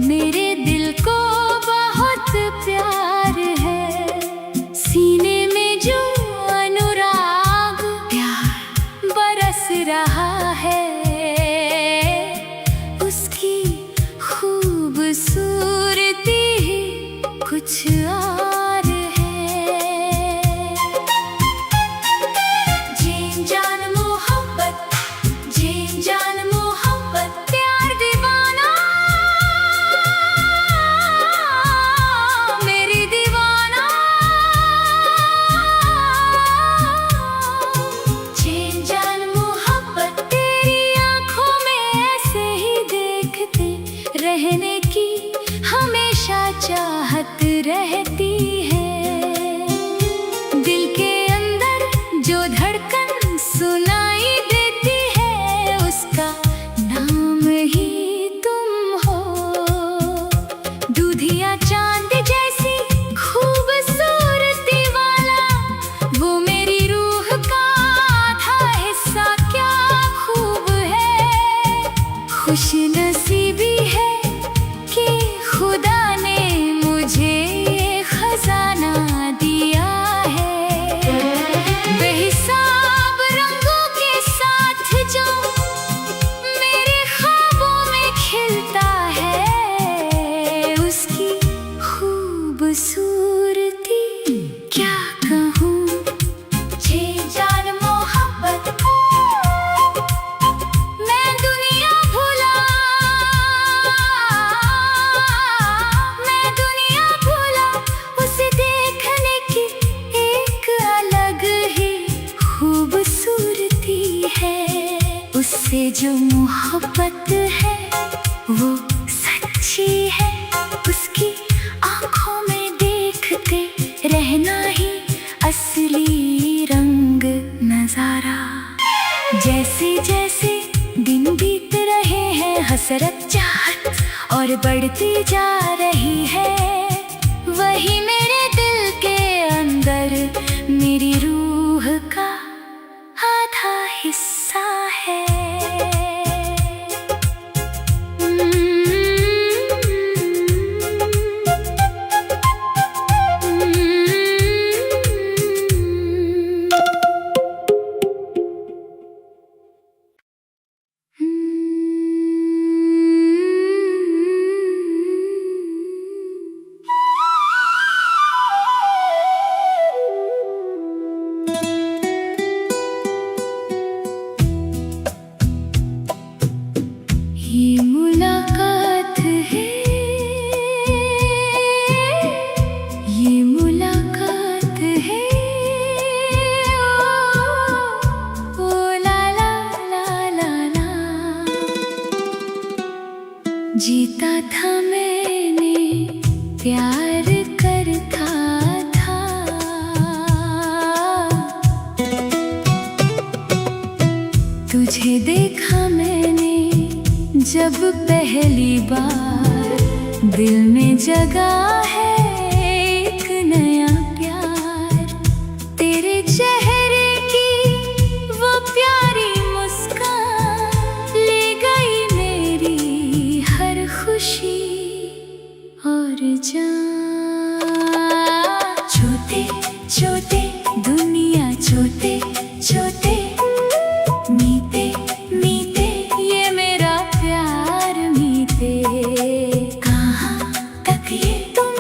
मेरे दिल को बहुत प्यार है। सीने में जो अनुराग प्यार बरस रहा है, उसकी खूबसूरती ही कुछ और है। जीन जान मोहब्बत, जीन जान मोहब्बत, प्यार दीवाना मेरी दीवाना। जीन जान मोहब्बत, तेरी आंखों में ऐसे ही देखते रहने की हमेशा चाहत रहती है। दिल के अंदर जो धड़कन सुनाई देती है, उसका नाम ही तुम हो। दूधिया चांद जैसी खूबसूरती वाला, वो मेरी रूह का आधा हिस्सा, क्या खूब है। खुश नसीबी है कि खुदा ने मुझे ये खजाना दिया है। बेहिसाब रंगों के साथ जो मेरे ख्वाबों में खिलता है, उसकी खूबसूरती क्या कहूँ। जीन जान मोहब्बत, मैं दुनिया भुला, मैं दुनिया भुला, उसे देखने की एक अलग ही खूबसूरती है। उससे जो मोहब्बत है वो सच्ची है, उसकी आंखों में देखते रहना ही असली रंग नजारा। जैसे जैसे दिन बीत रहे हैं, हसरत चाहत और बढ़ती जा रही है। वही मेरे दिल के अंदर मेरी रूह का आधा हिस्सा है। ये मुलाकात है, ये मुलाकात है। ओ ला ला ला ला ला। जीता था मैंने, प्यार करता था। तुझे देखा मैंने जब पहली बार, दिल में जगा है एक नया प्यार। तेरे चेहरे की वो प्यारी मुस्कान ले गई मेरी हर खुशी और जान। छोटे छोटे दुनिया, छोटे छोटे मीते मीते, ये मेरा प्यार मीते। कहाँ तक ये, तुम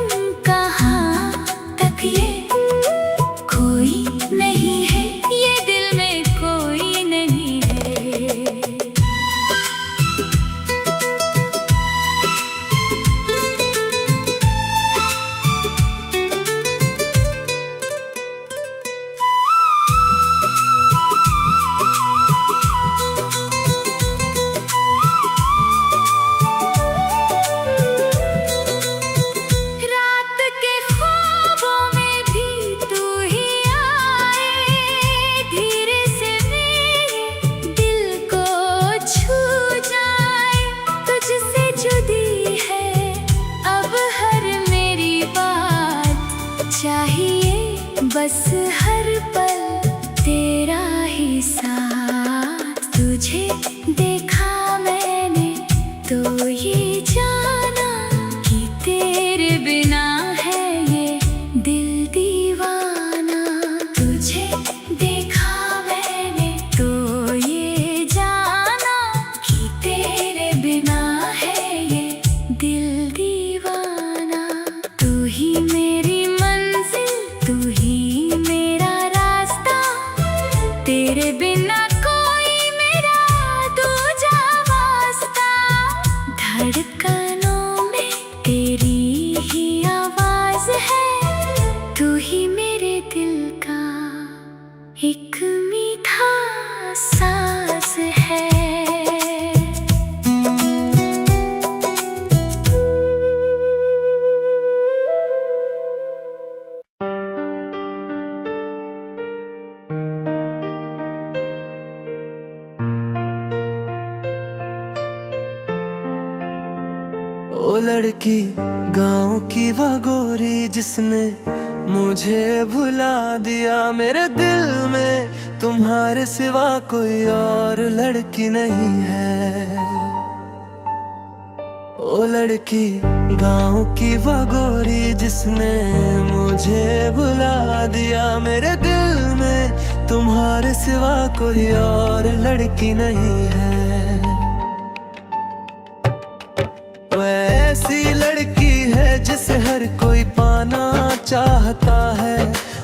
कहाँ तक ये, कोई नहीं है, ये दिल में कोई नहीं है। बस हर पल तेरा ही साथ। तुझे देखा मैंने तो ये जाना लड़की गांव की वो गोरी जिसने मुझे भुला दिया, मेरे दिल में तुम्हारे सिवा कोई और लड़की नहीं है। ओ लड़की गांव की वो गोरी जिसने मुझे भुला दिया, मेरे दिल में तुम्हारे सिवा कोई और लड़की नहीं है। वह ऐसी लड़की है जिसे हर कोई पाना चाहता है,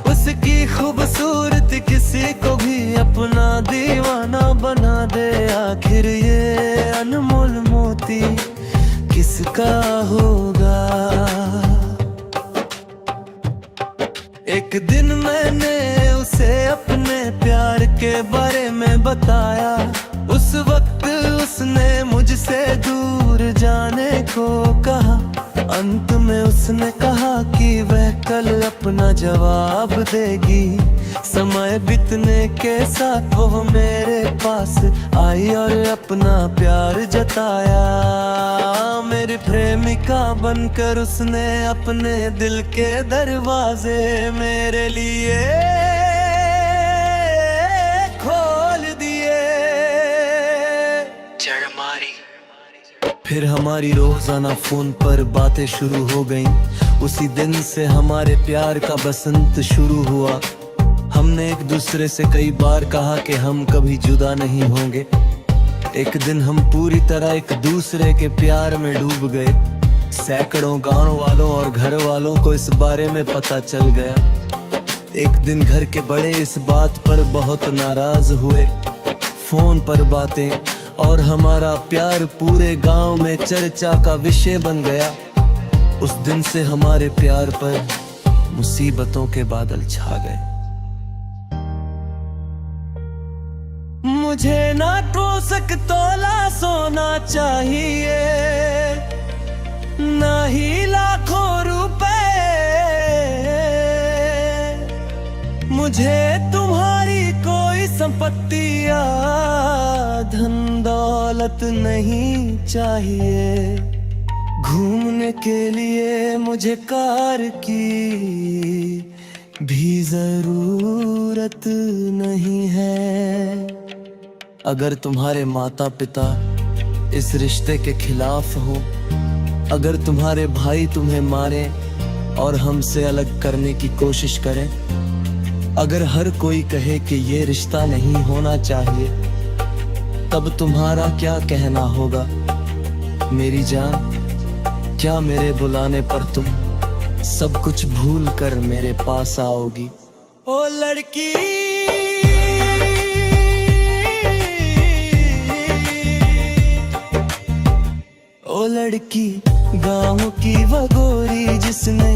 उसकी खूबसूरती किसी को भी अपना दीवाना बना दे। आखिर ये अनमोल मोती किसका होगा? एक दिन मैंने उसे अपने प्यार के बारे में बताया, उस वक्त उसने मुझसे दूर जाने को कहा। अंत में उसने कहा कि वह कल अपना जवाब देगी। समय बीतने के साथ वो मेरे पास आई और अपना प्यार जताया। मेरी प्रेमिका बनकर उसने अपने दिल के दरवाजे मेरे लिए खोल दिए। फिर हमारी रोजाना फोन पर बातें शुरू हो गईं। उसी दिन से हमारे प्यार का बसंत शुरू हुआ। हमने एक दूसरे से कई बार कहा कि हम कभी जुदा नहीं होंगे। एक दिन हम पूरी तरह एक दूसरे के प्यार में डूब गए। सैकड़ों गांव वालों और घर वालों को इस बारे में पता चल गया। एक दिन घर के बड़े इस बात पर बहुत नाराज हुए। फोन पर बातें और हमारा प्यार पूरे गांव में चर्चा का विषय बन गया। उस दिन से हमारे प्यार पर मुसीबतों के बादल छा गए। मुझे ना टोसक तोला सोना चाहिए, ना ही लाखों रुपए। मुझे तुम्हारी कोई संपत्ति या धन दौलत नहीं चाहिए। घूमने के लिए मुझे कार की भी जरूरत नहीं है। अगर तुम्हारे माता पिता इस रिश्ते के खिलाफ हो, अगर तुम्हारे भाई तुम्हें मारे और हमसे अलग करने की कोशिश करें, अगर हर कोई कहे कि ये रिश्ता नहीं होना चाहिए, तब तुम्हारा क्या कहना होगा? मेरी जान, क्या मेरे बुलाने पर तुम सब कुछ भूल कर मेरे पास आओगी? ओ लड़की, ओ लड़की गाँव की वो गोरी जिसने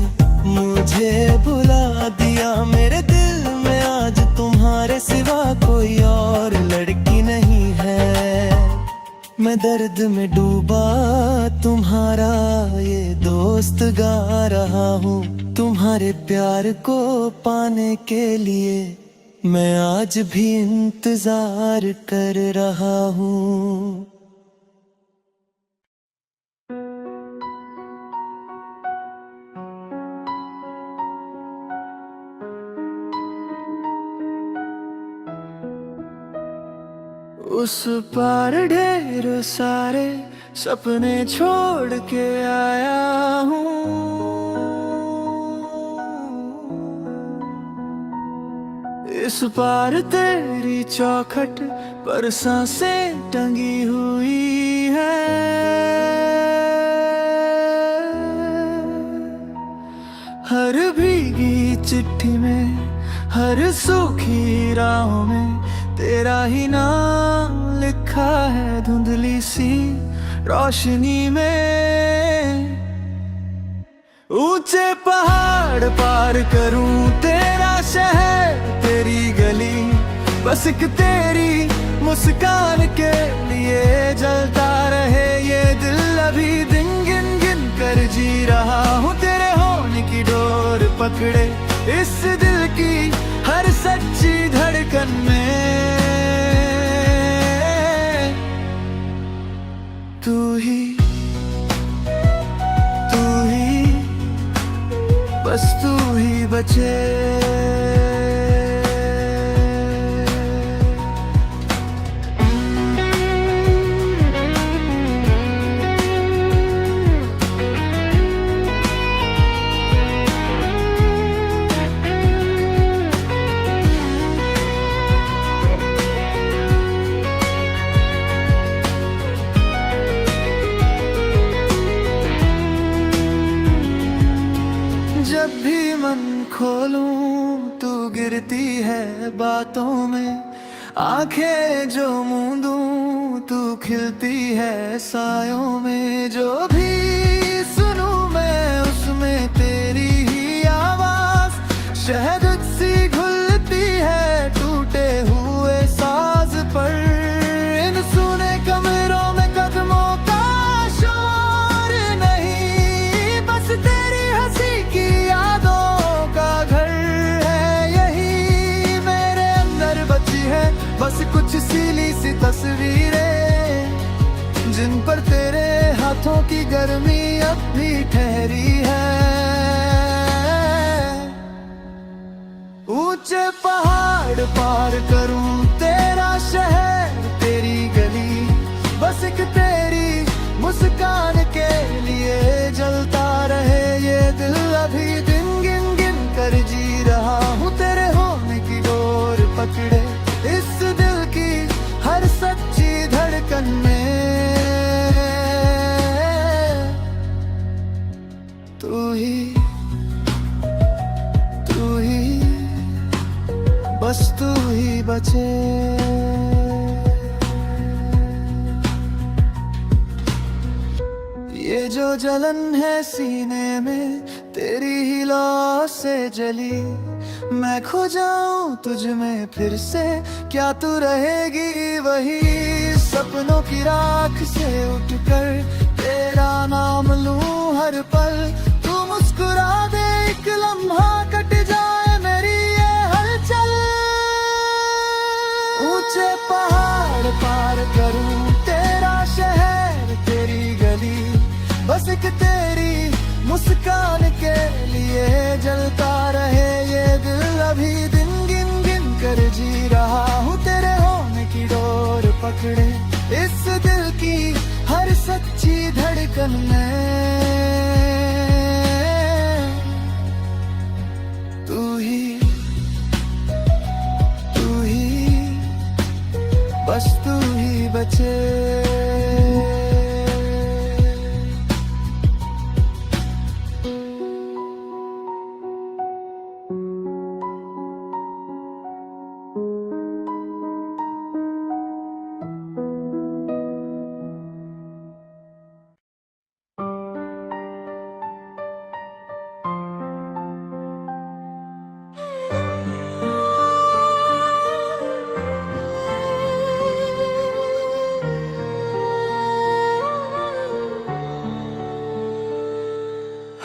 मुझे भुला दिया, मेरे दिल में आज तुम्हारे सिवा कोई और लड़की नहीं है। मैं दर्द में डूबा तुम्हारा ये दोस्त गा रहा हूँ। तुम्हारे प्यार को पाने के लिए मैं आज भी इंतजार कर रहा हूँ। उस पार ढेर सारे सपने छोड़ के आया हूँ। इस पार तेरी चौखट पर सांसें टंगी हुई है। हर भीगी चिट्ठी में, हर सूखी राहों में तेरा ही नाम लिखा है धुंधली सी रोशनी में। ऊंचे पहाड़ पार करूं तेरा शहर, तेरी गली, बस एक तेरी मुस्कान के लिए जलता रहे ये दिल। अभी दिन गिन गिन कर जी रहा हूँ, तेरे होने की डोर पकड़े इस दिल की हर सच्ची धड़कन में। तू ही बस तू ही बचे। जब भी मन खोलूं तू गिरती है बातों में, आंखें जो मूंदूं तू खिलती है सायों में। जो भी सुनूं मैं उसमें तेरी ही आवाज, शहद सी घुलती है टूटे हुए साज पर। इन सुने कमरों में कदमों का शोर नहीं, बस तेरी हंसी की यादों का घर है यही। मेरे अंदर बची है बस कुछ सीली सी तस्वीरें, जिन पर तेरे हाथों की गर्मी अब भी ठहरी है। ऊंचे पहाड़ पार करूं तेरा शहर तेरी गली, बस एक तेरी मुस्कान के लिए जलता रहे ये दिल। अभी दिन गिन गिन कर जी रहा हूँ तेरे होने की डोर पकड़े, इस दिल की हर सच्ची धड़कन में तू ही बस तू ही बचे। ये जो जलन है सीने में तेरी ही लौ से जली, मैं खो जाऊं तुझ में फिर से क्या तू रहेगी वही। सपनों की राख से उठकर तेरा नाम लूं हर पल, तू मुस्कुरा दे एक लम्हा कट जाए मेरी ये हलचल। ऊंचे पहाड़ पार करूं तेरा शहर तेरी गली, बस एक तेरी मुस्कान के लिए जलता रहे ये दिल। अभी दिन गिन गिन कर जी रहा हूँ तेरे होने की डोर पकड़े, इस दिल की हर सच्ची धड़कन में तू ही बस तू ही बचे।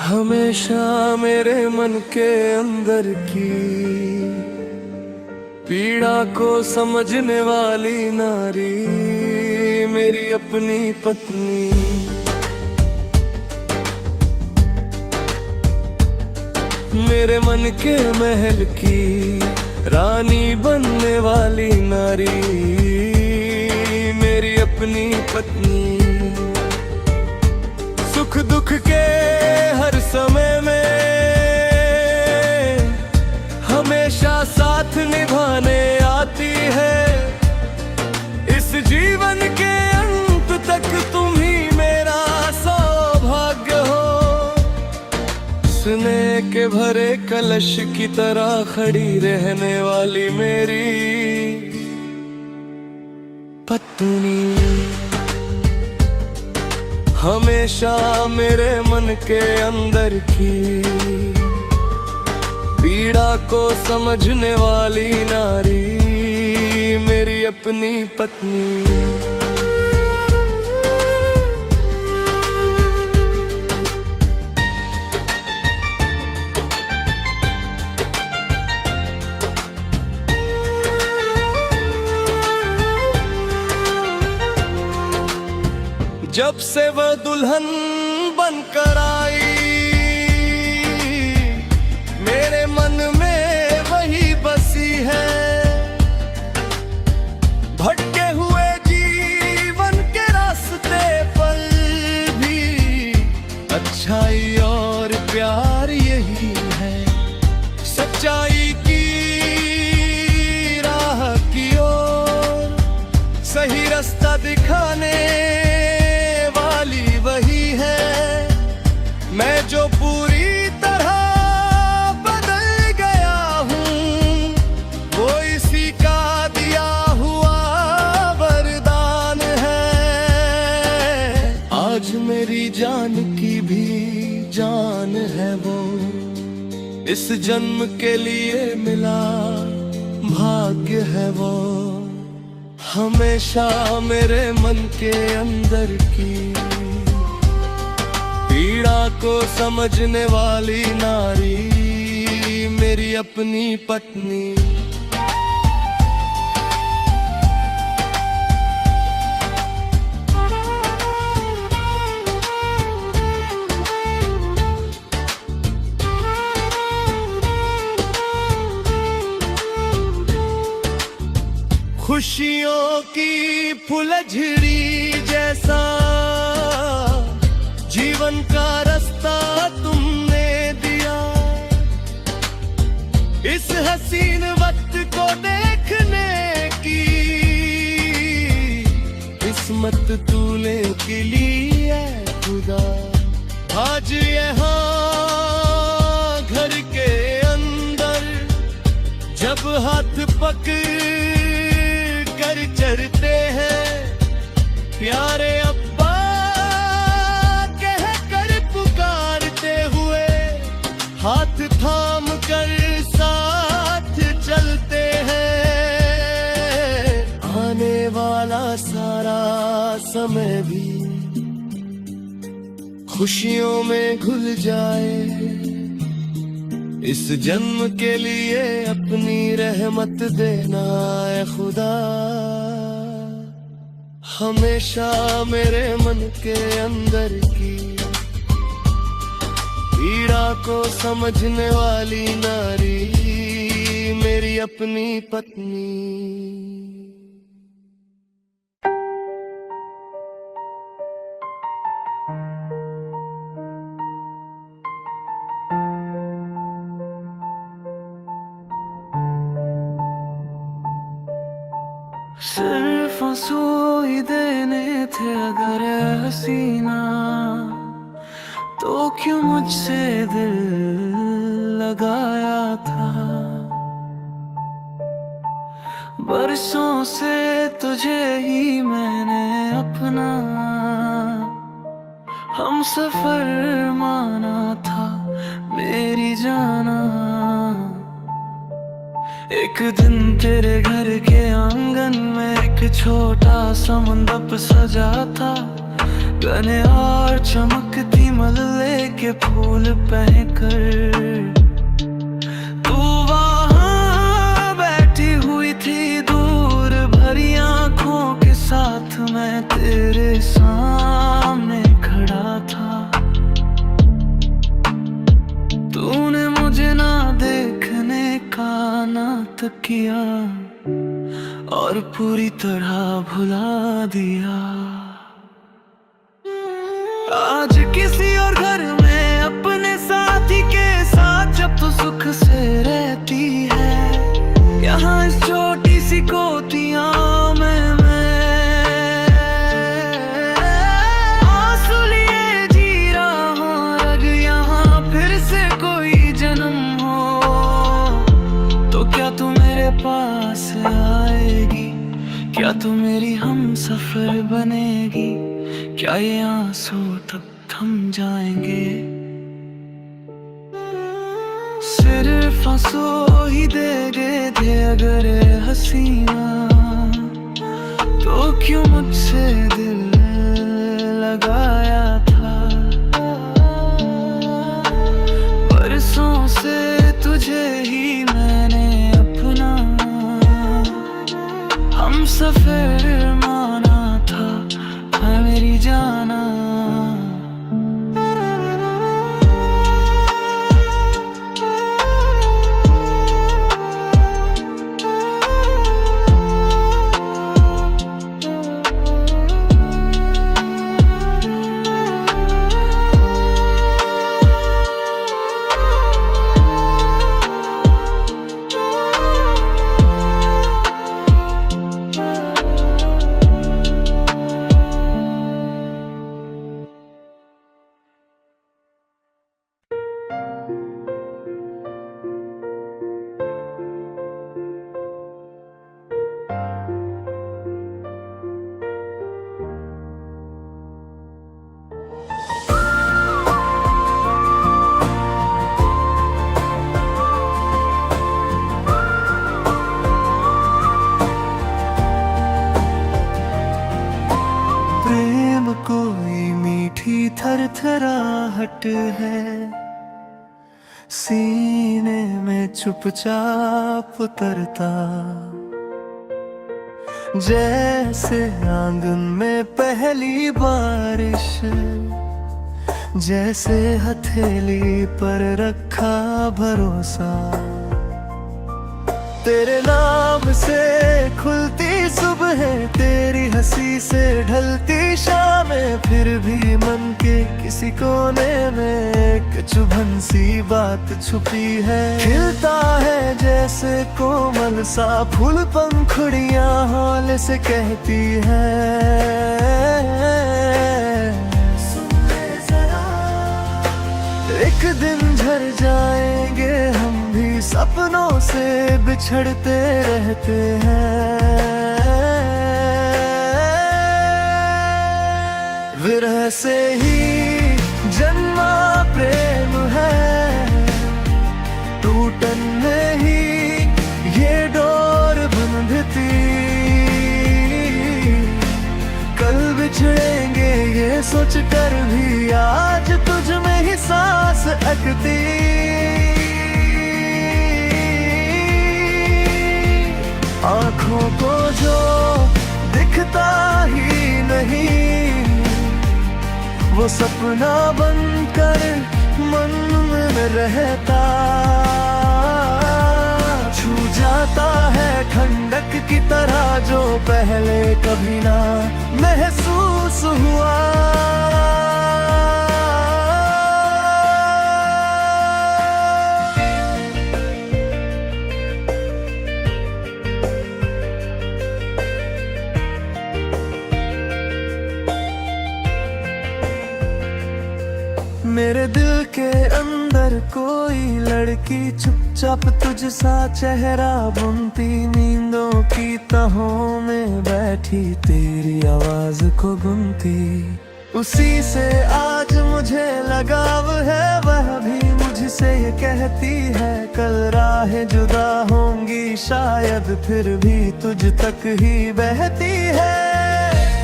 हमेशा मेरे मन के अंदर की पीड़ा को समझने वाली नारी मेरी अपनी पत्नी। मेरे मन के महल की रानी बनने वाली नारी मेरी अपनी पत्नी। सुख दुख के हर समय में हमेशा साथ निभाने आती है। इस जीवन के अंत तक तुम ही मेरा सौभाग्य हो। स्नेह के भरे कलश की तरह खड़ी रहने वाली मेरी पत्नी। हमेशा मेरे मन के अंदर की पीड़ा को समझने वाली नारी मेरी अपनी पत्नी। जब से वह दुल्हन बनकर आई और प्यार यही है, सच्चाई की राह की ओर सही रास्ता दिखाने वाली वही है। मैं जो पूरी तरह बदल गया हूँ, वो इसी का दिया हुआ वरदान है। आज मेरी जान की भी जान है वो, इस जन्म के लिए मिला भाग्य है वो। हमेशा मेरे मन के अंदर की पीड़ा को समझने वाली नारी मेरी अपनी पत्नी। खुशियों की फुलझड़ी जैसा जीवन का रास्ता तुमने दिया, इस हसीन वक्त को देखने की किस्मत तूने की ली है खुदा। आज यहाँ घर के अंदर जब हाथ पकड़ कर चलते हैं, प्यारे अब्बा कह कर पुकारते हुए हाथ थाम कर साथ चलते हैं। आने वाला सारा समय भी खुशियों में घुल जाए, इस जन्म के लिए अपनी रहमत देना है खुदा। हमेशा मेरे मन के अंदर की पीड़ा को समझने वाली नारी मेरी अपनी पत्नी। सिर्फ आंसू ही देने थे अगर हसीना, तो क्यों मुझसे दिल लगाया था। बरसों से तुझे ही मैंने अपना हम सफर माना था मेरी जाना। एक दिन तेरे घर के आंगन में एक छोटा सा मंडप सजा था, गने और चमकती मल्ले के फूल पहनकर तू वहाँ बैठी हुई थी दूर भरी आंखों के साथ। मैं तेरे सामने खड़ा था, तूने मुझे ना देखने का नाटक किया और पूरी तरह भुला दिया। आज किसी और घर में अपने साथी के साथ जब तू सुख से रहती है, यहाँ इस छोटी सी कोठिया में आंसू लिए जी रहा हूँ। रग यहाँ फिर से कोई जन्म हो तो क्या तू मेरे पास आएगी, क्या तू मेरी हम सफर बनेगी, क्या ये आंसू तब थम जाएंगे। सिर्फ आंसू ही दे गए थे अगर हसीना, तो क्यों मुझसे दिल लगाया था। बरसों से तुझे ही मैंने अपना हम सफर माना था मेरी जाना। आहट है, सीने में चुपचाप उतरता, जैसे आंगन में पहली बारिश, जैसे हथेली पर रखा भरोसा। तेरे नाम से खुलती सुबह, तेरी हंसी से ढलती शामें, फिर भी मन के किसी कोने में एक चुभन सी बात छुपी है। खिलता है जैसे कोमल सा फूल, पंखुड़ियां हौले से कहती है, सुन ले जरा, एक दिन झड़ जाएंगे हम भी, सपनों से बिछड़ते रहते हैं। विरह से ही जन्मा प्रेम है, टूटन में ही ये डोर बंधती, कल बिछड़ेंगे ये सोच कर भी आज तुझ में ही सांस अटकती। आँखों को जो दिखता ही नहीं, वो सपना बनकर मन में रहता, छू जाता है ठंडक की तरह जो पहले कभी ना महसूस हुआ। मेरे दिल के अंदर कोई लड़की चुपचाप तुझ सा चेहरा बुनती, नींदों की तहों में बैठी तेरी आवाज को गुनती। उसी से आज मुझे लगाव है, वह भी मुझसे ये कहती है, कल राहें जुदा होंगी शायद फिर भी तुझ तक ही बहती है।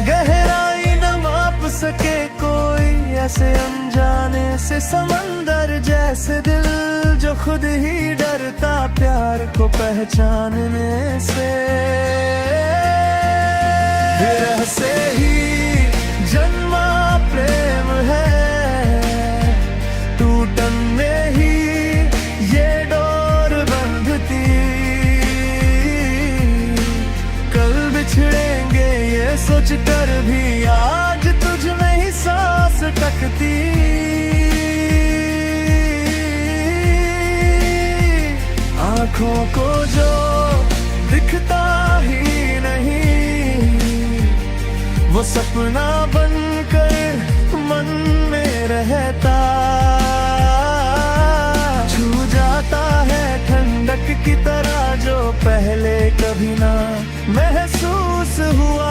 गहराई न माप सके कोई ऐसे अनजाने से समंदर, जैसे दिल जो खुद ही डरता प्यार को पहचानने से। विरह से ही जन्मा प्रेम है, टूटन में ही ये डोर बंधती, कल बिछड़ेंगे ये सोच कर भी आज तुझ में ही सांस टकती। आँखों को जो दिखता ही नहीं, वो सपना बनकर मन में रहता, छू जाता है ठंडक की तरह जो पहले कभी ना महसूस हुआ।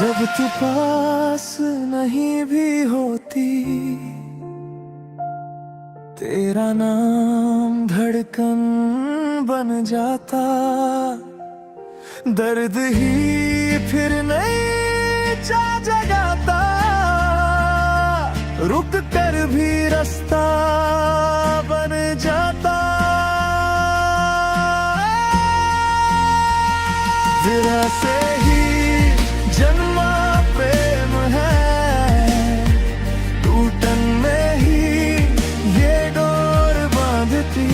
जब तू पास नहीं भी होती, तेरा नाम धड़कन बन जाता, दर्द ही फिर नहीं चा जगाता, रुक कर भी रास्ता बन जाता। विरह से ही जन्मा प्रेम है, टूटन में ही ये डोर बांधती,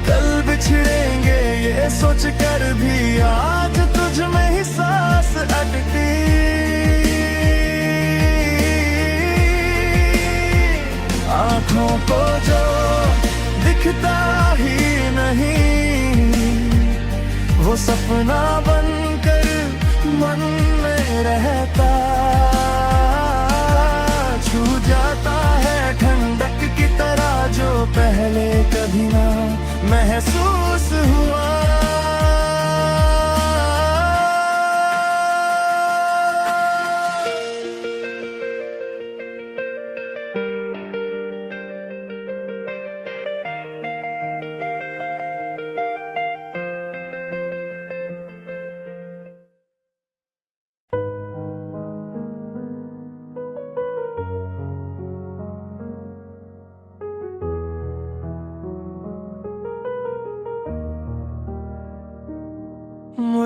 कल बिछड़ेंगे ये सोच कर भी आज तुझ में ही सांस अटकती। आँखों को जो दिखता ही नहीं, वो सपना बनकर मन में रहता, छू जाता है ठंडक की तरह जो पहले कभी ना महसूस हुआ।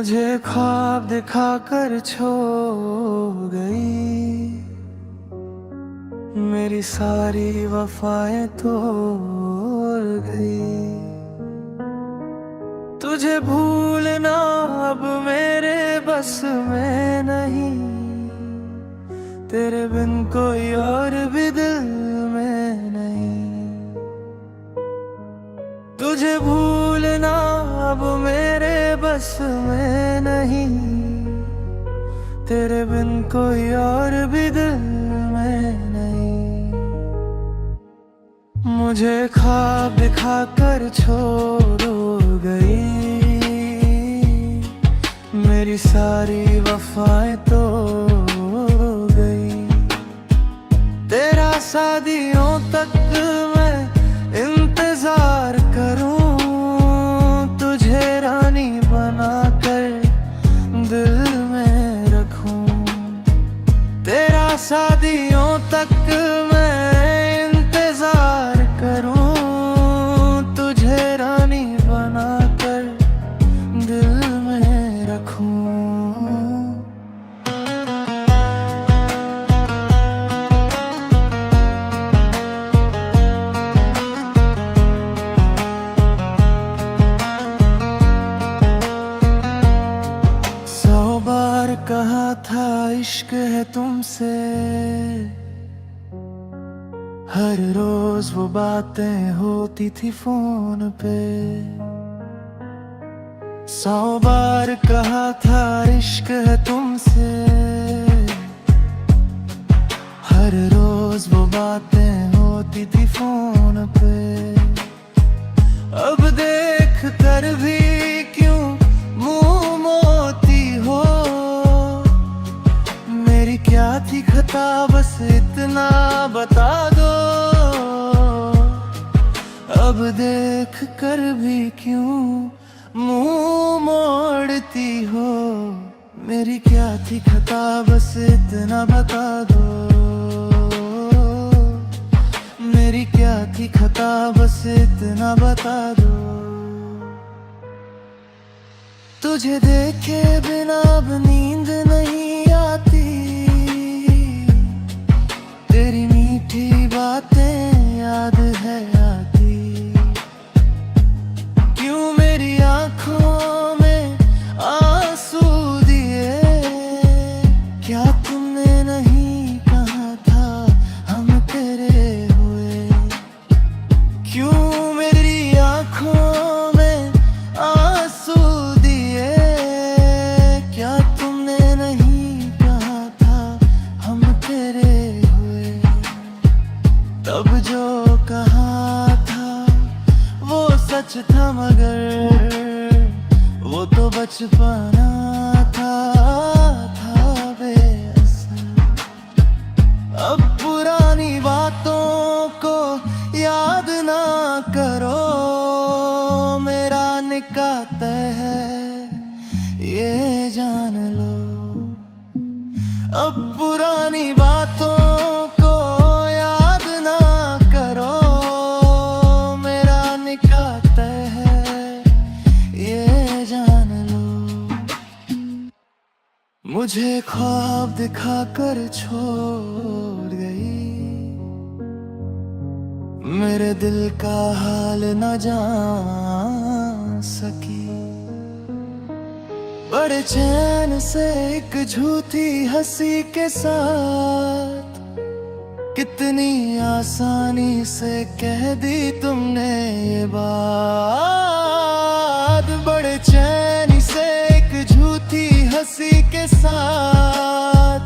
मुझे ख्वाब दिखा कर छोड़ गई, मेरी सारी वफाएं तोड़ गई। तुझे भूलना अब मेरे बस में नहीं, तेरे बिन कोई और भी दिल में नहीं। तुझे भूलना अब मेरे बस में नहीं, तेरे बिन कोई और भी दिल में नहीं। मुझे ख्वाब दिखा कर छोड़ गई, मेरी सारी वफाएं तो गई। तेरा शादियों तक मैं इंतजार करूं, तुझे रानी बना कर दिल में रखूं। तेरा शादियों तक मैं इंतजार करूं, तुझे रानी बना कर दिल में रखूं। कहा था इश्क है तुमसे, हर रोज वो बातें होती थी फोन पे। 100 बार कहा था इश्क है तुमसे, हर रोज वो बातें होती थी फोन पे। अब देख कर भी क्यों मुंह मोती हो, मेरी क्या थी खता बस इतना बता दो। अब देख कर भी क्यों मुंह मोड़ती हो, मेरी क्या थी खता बस इतना बता दो। मेरी क्या थी खता बस इतना बता दो। तुझे देखे बिना अब नींद नहीं आती, तेरी मीठी बातें याद है आती। क्यों मेरी आंखों में आंसू दिए, क्या तुमने नहीं कहा था हम तेरे हुए। क्यों मेरी आंखों में आंसू दिए, क्या तुमने नहीं कहा था हम तेरे हुए। तब जो कहा था वो सच था, मगर वो तो बचपना था बेअसर। अब पुरानी बातों को याद ना करो, मेरा निकाह तय है ये जान लो। अब पुरानी बातों को याद ना करो, मेरा निकाह तय है ये जान लो। मुझे ख्वाब दिखा कर छोड़ गई, मेरे दिल का हाल न जान सकी। बड़े चैन से एक झूठी हंसी के साथ, कितनी आसानी से कह दी तुमने ये बात। बड़े चैन से एक झूठी हंसी के साथ,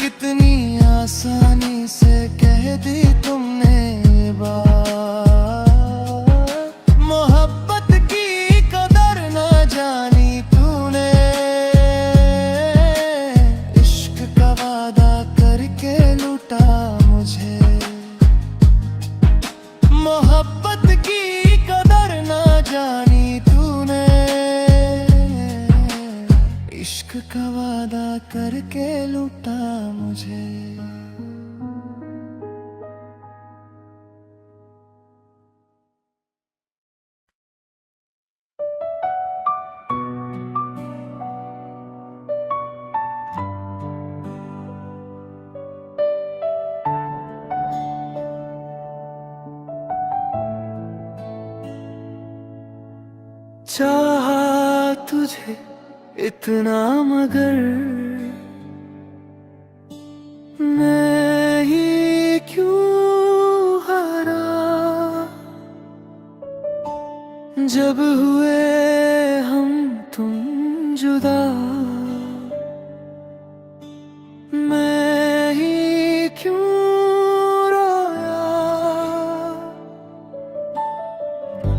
कितनी आसानी से कह दी तुमने ये बात। मोहब्बत की कदर न जानी तूने, इश्क का वादा करके लूटा मुझे। मोहब्बत की कदर न जानी तूने, इश्क का वादा करके लूटा मुझे। चाहा तुझे इतना मगर मैं ही क्यों हारा। जब हुए हम तुम जुदा मैं ही क्यों रोया।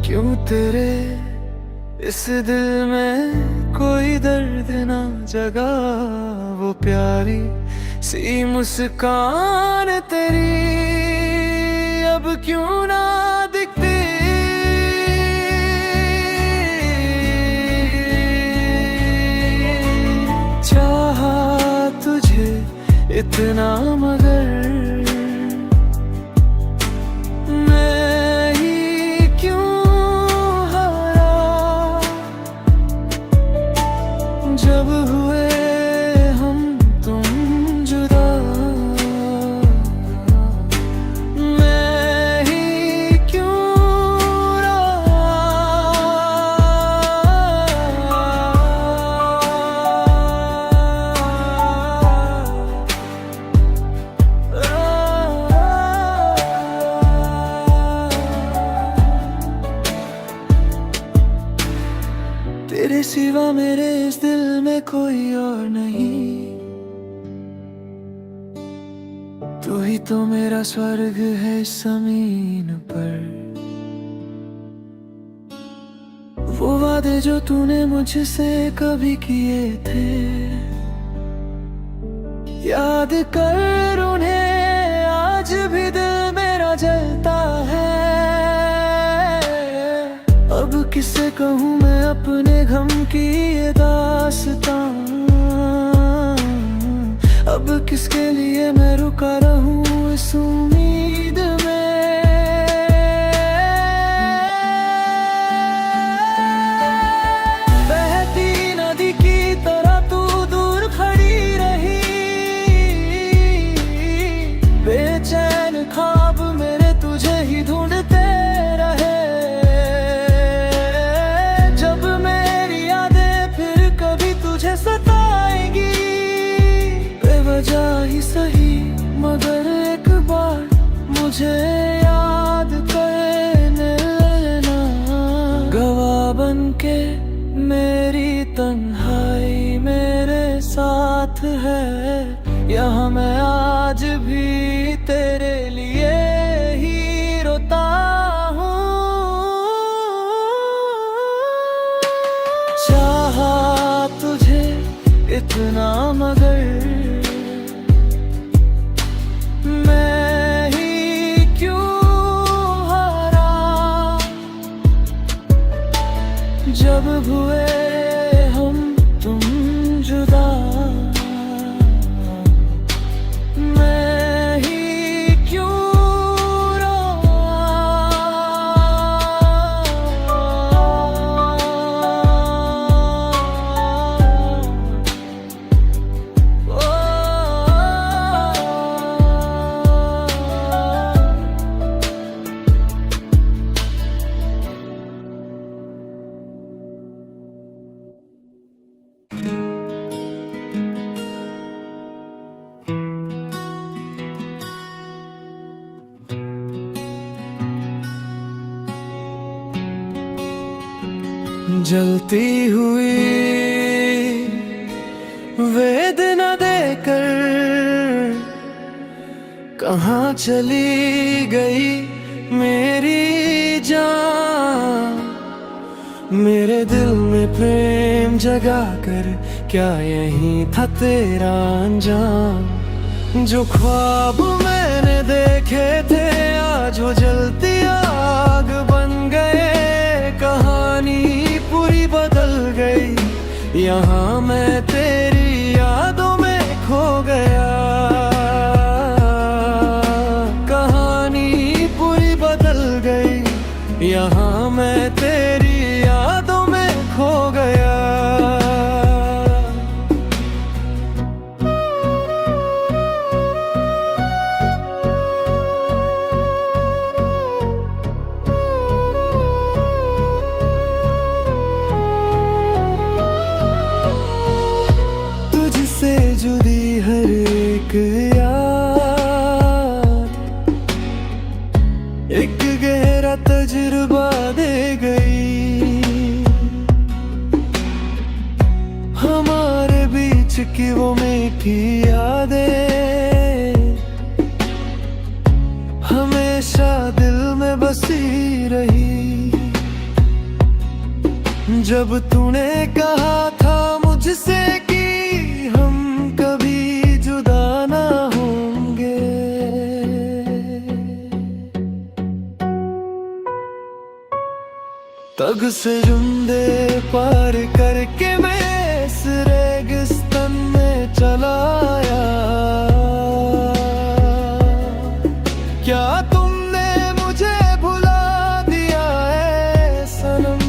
क्यों तेरे इस दिल में कोई दर्द ना जगा। वो प्यारी सी मुस्कान तेरी अब क्यों ना दिखती। चाहा तुझे इतना मगर मैं ही क्यों हारा। जब हुए हम तुम जुदा मैं ही क्यों तेरे सिवा मेरे इस दिल में कोई और नहीं। तू ही तो मेरा स्वर्ग है इस जमीन पर। वो वादे जो तूने मुझसे कभी किए थे याद कर उन्हें आज भी दिल मेरा जलता है। अब किसे कहूँ मैं अपने गम की ये दास्तां। अब किसके लिए मैं रुका रहूं इस उम्मीद में। बहती नदी की तरह तू दूर खड़ी रही। बेचैन ख्वाब मेरे तुझे ही ढूंढते रहे। तुझे सताएंगी बेवजह ही सही मगर एक बार मुझे याद करने लेना। गवाह बनके मेरी तन्हाई मेरे साथ है। यहाँ मैं आज भी तेरे लिए ही रोता हूँ। चाहा तुझे इतना मगर मैं ही क्यों हारा। जब हुए हम तुम जुदा मैं ही क्यों जलती हुई वेदना देकर कहाँ चली गई मेरी जान। मेरे दिल में प्रेम जगा कर क्या यही था तेरा अंजाम। जो ख्वाब मैंने देखे थे आज वो जलती आग बन गए। कहानी पूरी बदल गई यहाँ मैं तेरी यादों में खो गया। कहानी पूरी बदल गई यहाँ मैं तेरी यादों में खो गया। एक याद, एक गहरा तजुर्बा दे गई हमारे बीच की वो मीठी यादें, हमेशा दिल में बसी रही। जब तूने कहा था मुझसे कि हम कभी जुदा ना होंगे, तग से जुंदे पार करके मैं इस रेगिस्तान में चला आया। क्या तुमने मुझे भुला दिया है सनम?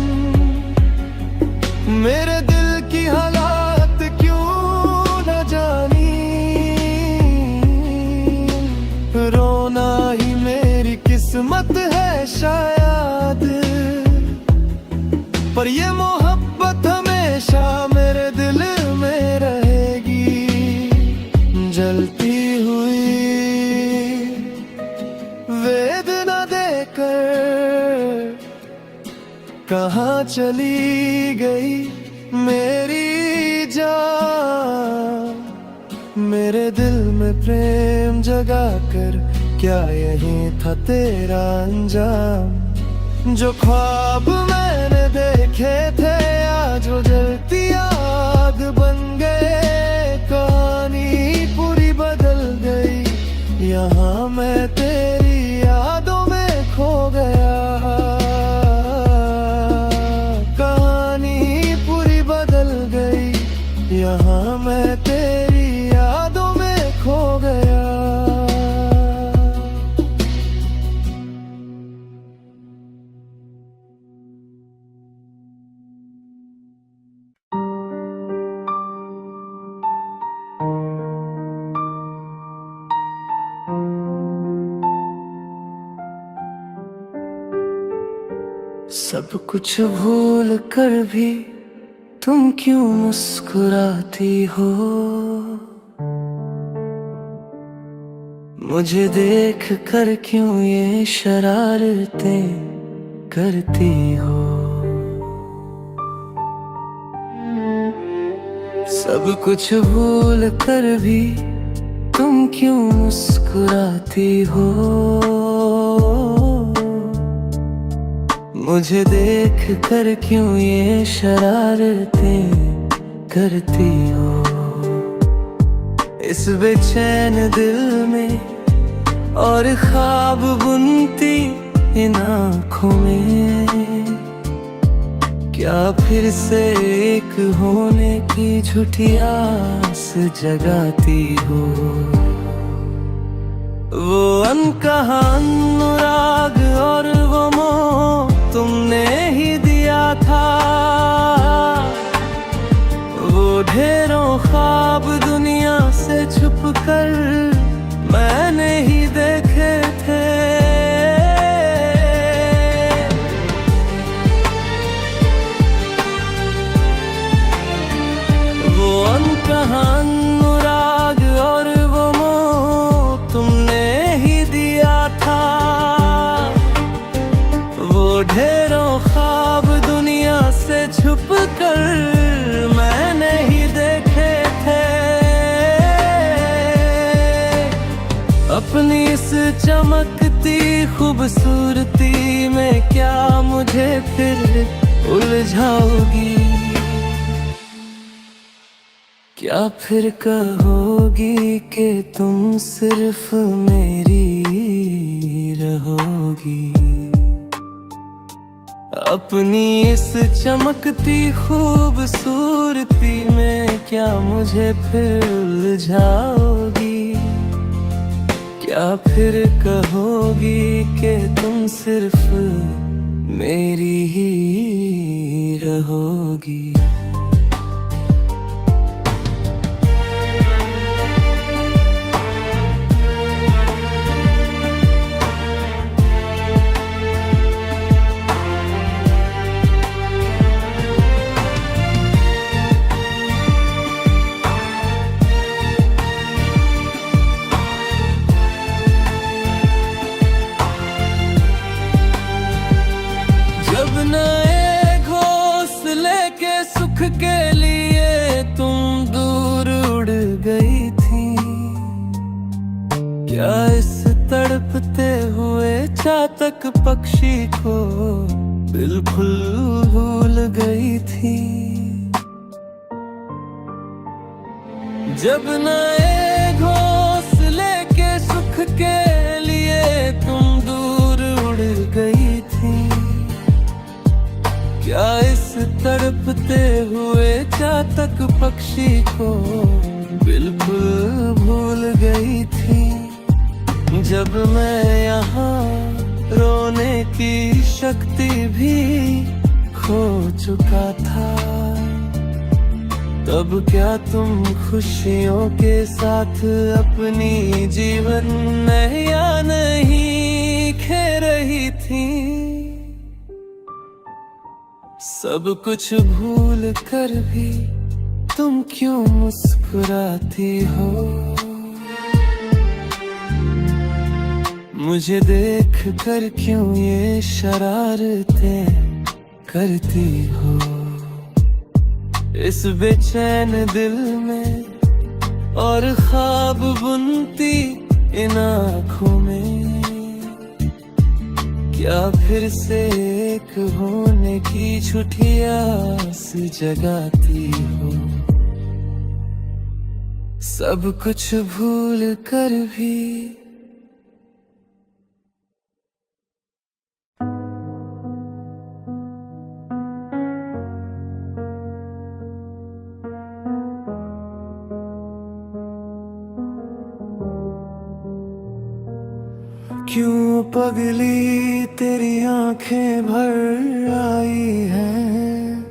मेरे दिल की हालात क्यों न जानी? रोना ही मेरी किस्मत है शायद, पर ये मोहब्बत हमेशा मेरे दिल में रहेगी, जलती हुई वेदना देकर कहाँ चली गई मेरी जान? मेरे दिल में प्रेम जगाकर क्या यही था तेरा अंजाम? जो ख्वाब मैंने देखे थे आज वो जलती आग बन गए। कहानी पूरी बदल गई, यहाँ मैं तेरी यादों में खो गया। कहानी पूरी बदल गई, यहाँ मैं तेरी यादों में खो गया। सब कुछ भूल कर भी तुम क्यों मुस्कुराती हो? मुझे देख कर क्यों ये शरारतें करती हो? सब कुछ भूल कर भी तुम क्यों मुस्कुराती हो? मुझे देख कर क्यों ये शरारतें करती हो? इस बेचैन दिल में और ख्वाब बुनती इन आँखों में क्या फिर से एक होने की झूठी आस जगाती हो? वो अनकहा अनुराग और वो मोह तुमने ही दिया था, वो ढेरों ख्वाब दुनिया से छुप कर मैंने ही देखे थे। वो अनकहा अनुराग और वो मोह तुमने ही दिया था, वो ढेरों ख्वाब दुनिया से छुप कर मैंने ही देखे थे। अपनी इस चमकती खूबसूरती में क्या मुझे फिर उलझाओगी? क्या फिर कहोगी कि तुम सिर्फ मेरी रहोगी? अपनी इस चमकती खूबसूरती में क्या मुझे फिर उलझाओगी? क्या फिर कहोगी कि तुम सिर्फ मेरी ही रहोगी? गई थी। क्या इस तड़पते हुए चातक पक्षी को बिल्कुल भूल गई थी। जब नए घोंसले के सुख के लिए तुम दूर उड़ गई थी। क्या इस तड़पते हुए चातक पक्षी को बिल्कुल भूल गई थी। जब मैं यहाँ रोने की शक्ति भी खो चुका था, तब क्या तुम खुशियों के साथ अपनी जीवन नैया नहीं खे रही थी। सब कुछ भूल कर भी तुम क्यों मुस्कुराती हो? मुझे देख कर क्यों ये शरारतें करती हो? इस बेचैन दिल में और ख्वाब बुनती इन आँखों में क्या फिर से एक होने की झूठी आस जगाती हो? सब कुछ भूल कर भी क्यों पगली तेरी आंखें भर आई हैं?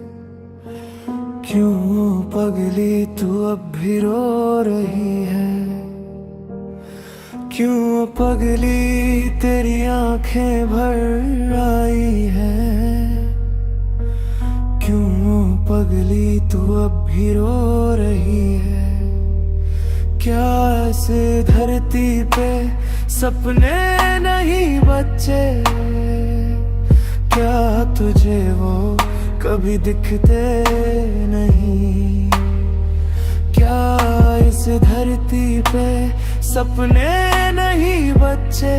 क्यों पगली तू अब भी रो रही है? क्यों पगली तेरी आंखें भर आई हैं? क्यों पगली तू अब भी रो रही है? क्या ऐसे धरती पे सपने नहीं बच्चे? क्या तुझे वो कभी दिखते नहीं? क्या इस धरती पे सपने नहीं बच्चे?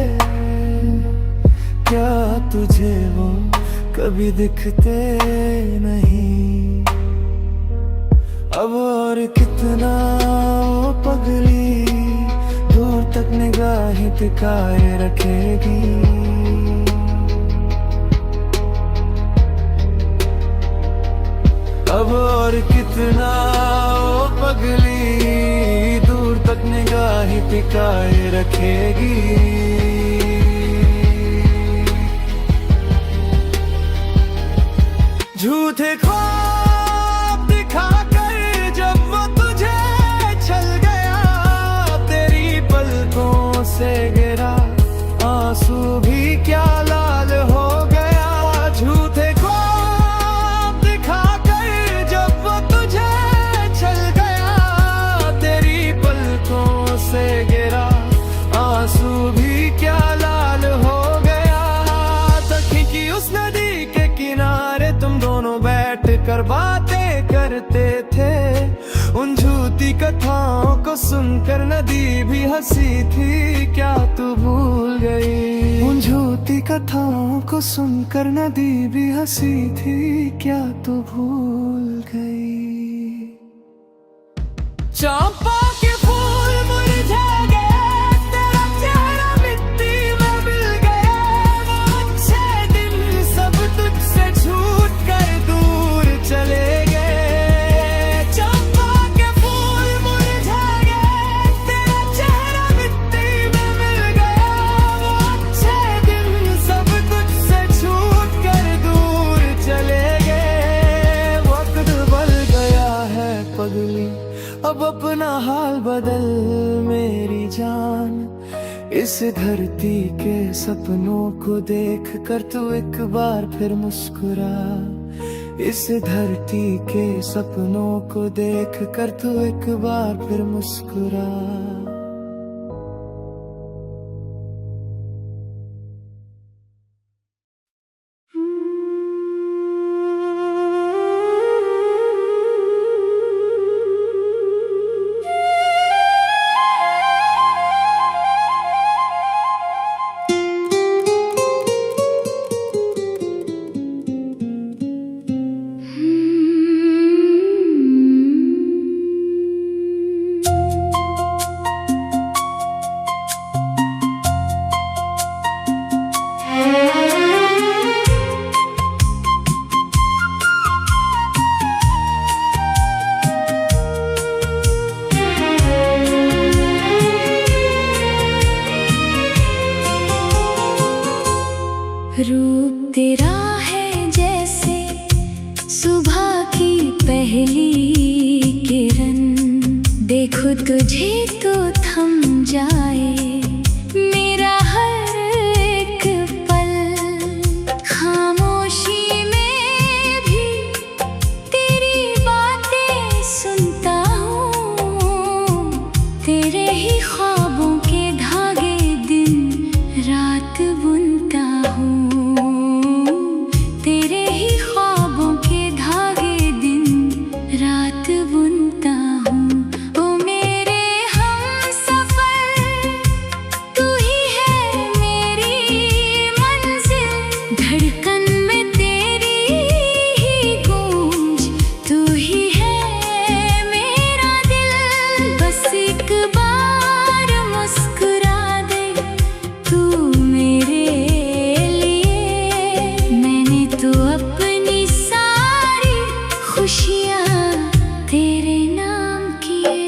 क्या तुझे वो कभी दिखते नहीं? अब और कितना वो पगली दूर तक निगाहें टिकाए रखेगी? अब और कितना वो पगली दूर तक निगाहें टिकाए रखेगी? झूठे ख्वाब दिखाकर जब वो तुझे छल गया, तेरी पलकों से गिरा आंसू भी क्या लाल हो गया। झूठे ख्वाब दिखाकर जब वो तुझे छल गया, तेरी पलकों से गिरा आंसू भी क्या लाल हो गया। सखी की उस नदी के किनारे तुम दोनों बैठ कर बातें करते थे। उन झूठी कथाओं को सुनकर नदी भी हंसी थी, क्या तू भूल गई? उन झूठी कथाओं को सुनकर नदी भी हंसी थी, क्या तू भूल गई? चंपा के फूल मुरझा गए, तेरा चेहरा मिट्टी में मिल गया। वो अच्छे दिन सब तुझसे छूट कर दूर चले गए। चंपा के फूल मुरझा गए, तेरा चेहरा मिट्टी में मिल गया। वो अच्छे दिन सब तुझसे छूट कर दूर चले गए। वक्त बदल गया है पगली, अब अपना हाल बदल मेरी जान। इस धरती के सपनों को देख कर तू एक बार फिर मुस्कुरा। इस धरती के सपनों को देख कर तू एक बार फिर मुस्कुरा। देखूं तुझे तो थम जाए मेरा हर एक पल। खामोशी में भी तेरी बातें सुनता हूँ, तेरे ही ख्वाबों के धागे दिन रात बुनता हूँ, तेरे ही ख्वाबों के धागे दिन रात बुनता हूँ। ओ मेरे हमसफर, तू ही है मेरी मंजिल, धड़कन में तेरी ही गूंज, तू ही है मेरा दिल। बस एक बार मुस्कुरा दे तू मेरे लिए, मैंने तो अपनी सारी खुशियाँ तेरे नाम किए।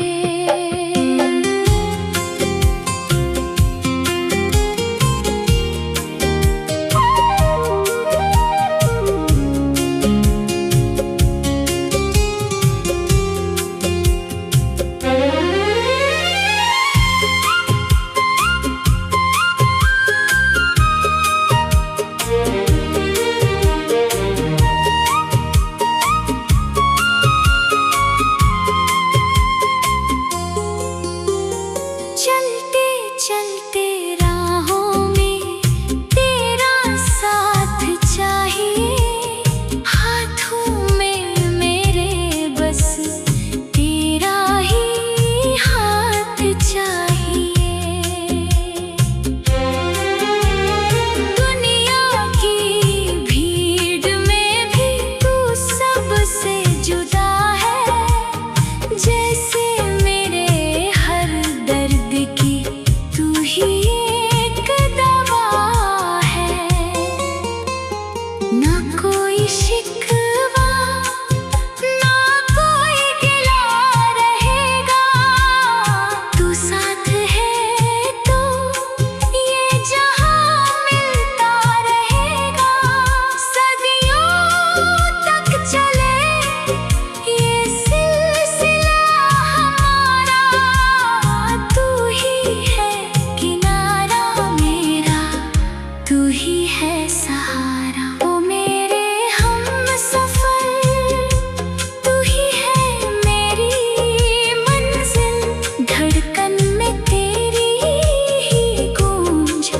चलते चलते राहों में तेरा साथ चाहिए, हाथों में मेरे बस तेरा ही हाथ चाहिए। दुनिया की भीड़ में भी तू सबसे जुदा है, जैसे मेरे हर दर्द की तू ही एक दवा है। ना कोई शिकवा ना कोई गिला रहेगा, तू साथ है तो ये जहां मिलता रहेगा। सदियों तक चले ये सिलसिला हमारा, तू ही है किनारा मेरा, तू ही है सहारा। ओ मेरे हमसफर, तू ही है मेरी मंजिल, धड़कन में तेरी ही गूंज,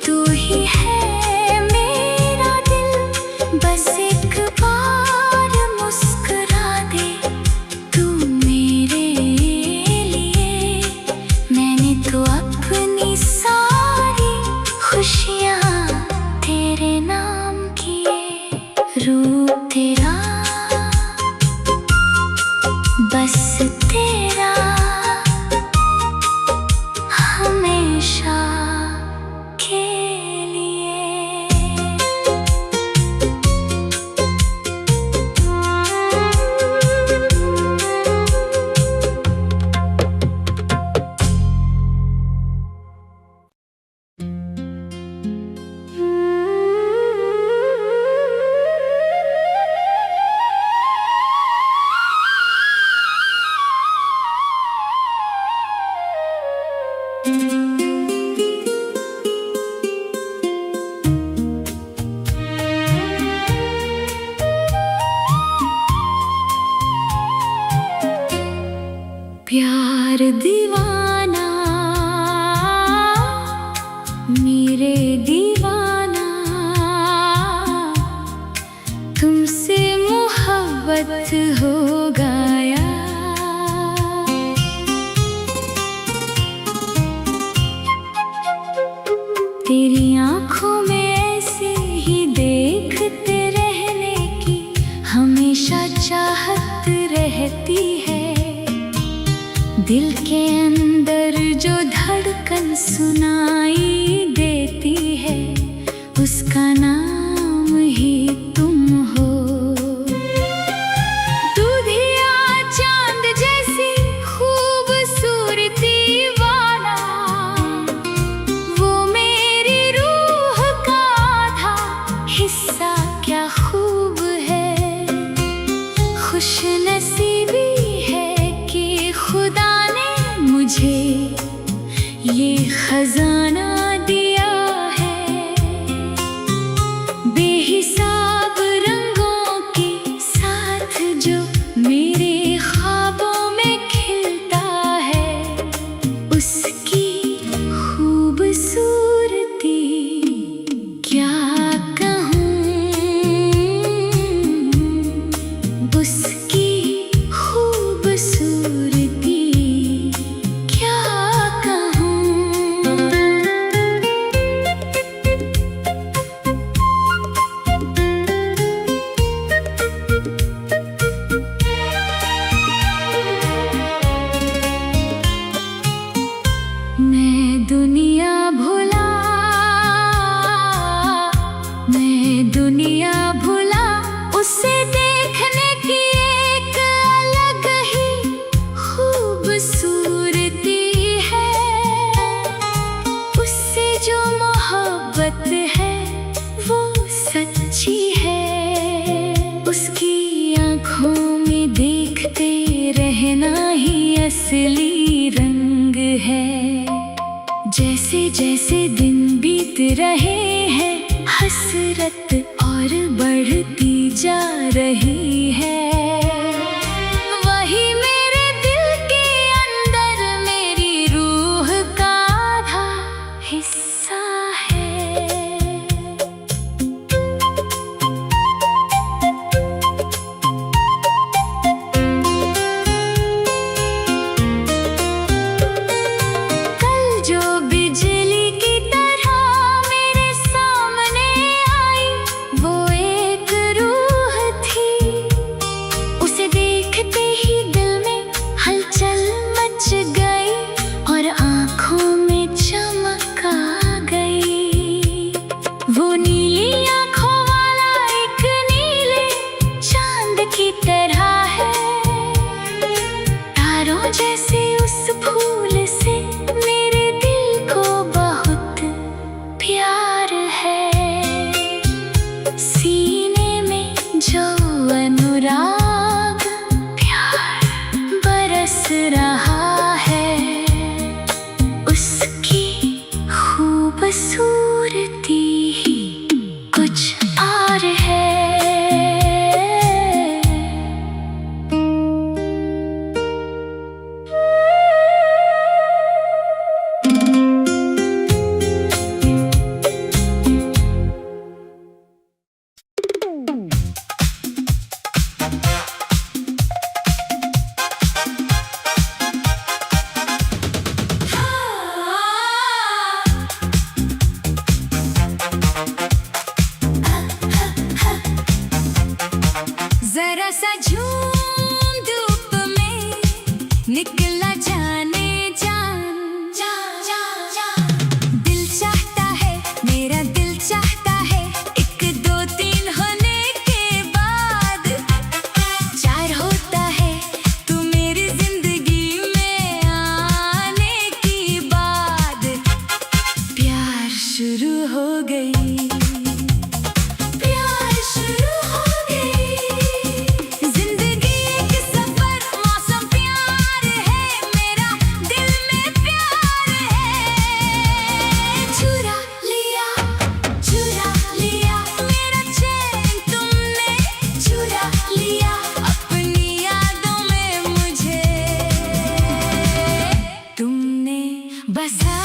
तू ही है मेरा दिल। बस एक बार मुस्कुरा दे तू मेरे लिए, मैंने तो अपनी सारी खुशियाँ तेरे नाम किए। रूप तेरा, बस तेरा, हमेशा के लिए। प्यार दीवाना मेरे दीवाना, तुमसे मोहब्बत हो गया। तेरी आँखों में ऐसे ही देखते रहने की हमेशा चाहत रहती है। दिल के अंदर जो धड़कन सुनाई देती है, उसका नाम ही तुम हो। दूधिया चांद जैसी खूबसूरती वाला, वो मेरी रूह का आधा हिस्सा क्या खूब है। खुश नसीबी है कि खुदा ने मुझे ये खजाना दिया है, बेहिसाब रंगों के साथ जो मेरे ख्वाबों में खिलता है, उसकी खूबसूरती क्या कहूँ, उसकी खूबसूरती क्या कहूँ। मैं दुनिया भुला, मैं दुनिया भुला, उसे देखने की एक अलग ही खूबसूरती है, उससे जो मोहब्बत है वो सच्ची है, उसकी आँखों में देखते रहना ही असली रंग है। जैसे जैसे दिन बीत रहे हैं, हसरत और बढ़ती जा रही है, वही मेरे दिल के अंदर मेरी रूह का आधा हिस्सा है। कल जो बिजली की तरह मेरे सामने आई, वो एक रूह थी, उसे देखते ही दिल में हलचल मच गई और आँखों में चमक आ गई। वो नीली आँखों वाला एक नीले चांद की तरह है, तारों जैसे उस फूल से मेरे दिल को बहुत प्यार है, सीने में जो अनुराग प्यार बरस रहा है, उसकी खूबसूरती ही कुछ और है। जरा सा झूम धूप में निकला जाने जान, दिल चाहता है, मेरा दिल चाहता है, एक दो तीन होने के बाद चार होता है, तू मेरी जिंदगी में आने की बाद प्यार शुरू हो गई, प्यार शुरू हो गई, जिंदगी एक सफर, मौसम प्यार है, मेरा दिल में प्यार है। चुरा लिया मेरा चैन तुमने, चुरा लिया अपनी यादों में मुझे, तुमने बसा